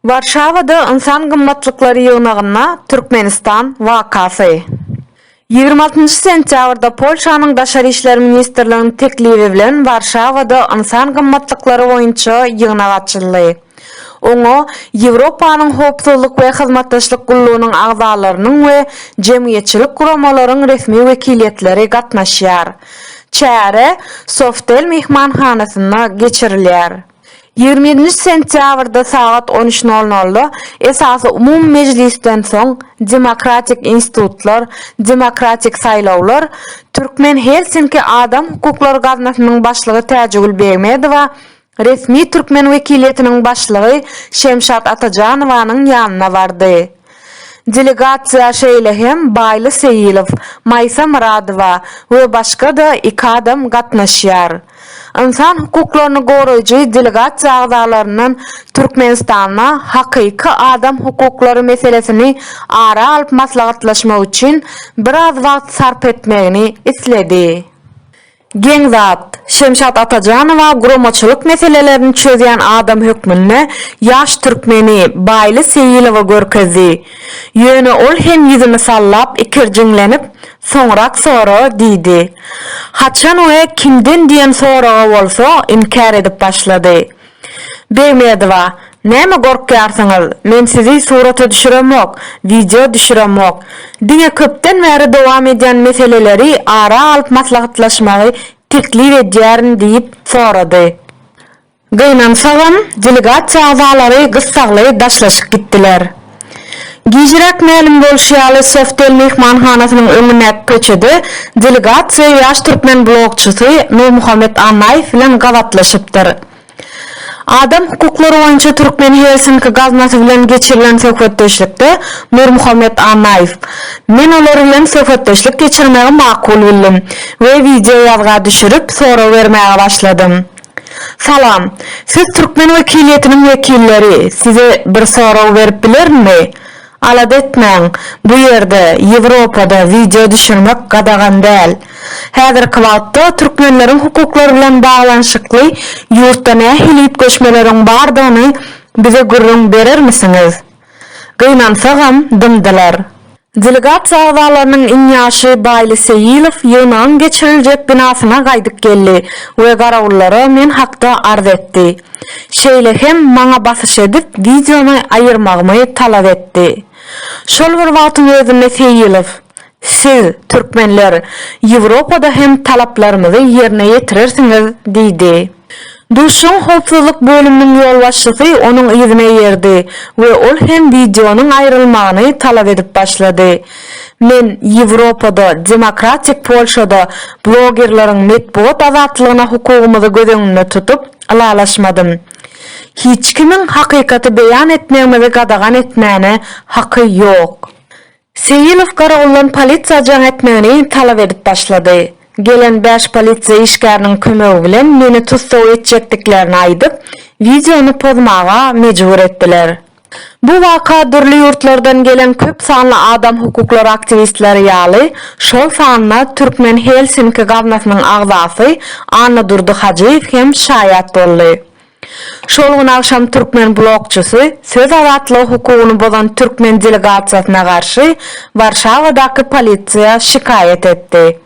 Warşawada insan gymmatlyklary ýygnagyna Türkmenistan wakasy. 26 sentýabrda Polşanyň Daşary işler ministrliginiň teklibi bilen Warşawada insan gymmatlyklary boýunça ýygnag açyldy. Oňa Ýewropanyň howpsuzlyk we hyzmatdaşlyk gullugynyň agzalarynyň we jemgyýetçilik guramalarynyň resmi wekiliýetleri gatnaşýar. Çäre Softel mehmanhanasyna geçirilýär. 27 sentýabrda saat 13:00-da esasy umum mejlisden soň Demokratik institutlar, demokratik saýlawlar, Türkmen Helsinki Adam hukuklary gaznasynyň başlygy Täjegül Begmedova resmi Türkmen wekiliýetiniň başlygy Şemşat Atajanowanyň ýanyna bardy. Delegasiýa şeýle hem Baýly Seýilow, Maýsa Muradowa we başga da 2 adam gatnaşýar. İnsan hukuklaryny goraýjy delegasiýa agzalarynyň Türkmenistana hakyky adam hukuklary meselesini ara alyp maslahatlaşmak üçin biraz wagt sarp etmegini isledi. Geňzat Şemşat Atajanowa guramaçylyk meselelerini çözýän adam hökmüne ýaş türkmeni Baýly Seýilowa görkezdi. Ýöne ol hem ýüzüni sallap ikirjiňlenip soňrak sora diýdi. Haçan we kimden diýen soraga bolsa inkar edip başlady. Begmedova, näme gorkýarsyňyz? Men sizi surata düşüremok, video düşüremok. Diňe köpden bäri dowam edýän meseleleri ara alyp maslahatlaşmagy teklip edýärin diýip sorady. Gynansagan delegasiýa agzalary gyssaly daşlaşyp gitdiler. Gijrak ma'lum bolşýaly Softel mehmanhanasynyň öňüne köçedi. Delegasiýa ýaş türkmen blogçysy Nurmuhammed Anaýew bilen gawatlaşypdyr. Adam hukuklary boýunça Türkmen Helsinki gaznasy bilen geçirilen söhbetdeşlikde Nurmuhammed Anaýew: "Men olar bilen söhbetdeşlik geçirmegi makul bildim we video ýazga düşürüp sora bermäge başladym. Salam, siz Türkmen wekiliýetiniň wekilleri, size bir sora berip bilermi? Alad etmäň, bu ýerde Ýewropada video düşürmek gadagan däl. Häzirki wagtda türkmenleriň hukuklary bilen baglanyşykly ýurtda nähili göçmeleriň bardygyny bize gurrun berermisiňiz?" Gynansagam dymdylar. Delegasiýa agzalarynyň inňaşy Baýly Seýilow ýygynaň geçiriljek binasyna gaýdyp geldi we garawullara men hakda arz etdi. Şeýle hem maňa basyş edip videony aýyrmagymy talap etdi. Şol bir wagtyň özünde Seýilow: "Siz türkmenler Ýewropada hem talaplarymyzy ýerine ýetirersiňiz" diýdi. Duşun howpsuzlyk bölüminiň ýol başçysy onuň ýüzüne ýerdi we ol hem videonyň aýrylmagyny talap edip başlady. "Men Ýewropada, demokratik Polşada blogerleriň medeniýet azatlygyna hukugymyzy göz öňünde tutup alalaşmadym. Hiç kimin hakykaty beýan etmegimizi gadagan etmäne haky ýok." Seýilow garawuldan polisiýa jaň etmegini talap edip başlady. Gelen 5 polisiýa işgäriniň kömegi bilen meni tutsaw etjekdiklerini aýdyp, videony pozmaga mejbur etdiler. Bu waka dürli ýurtlardan gelen köp sanly adam hukuklary aktivistleri ýaly, şol sanyna Türkmen Helsinki gaznasynyň agzasy Anna Durduhajiýew hem şaýat boldy. Şol gün akşam Türkmen blogçysy söz azatlygy hukugyny bozan Türkmen delegasiýasyna garşy Warşawadaky polisiýa şikaýet etdi.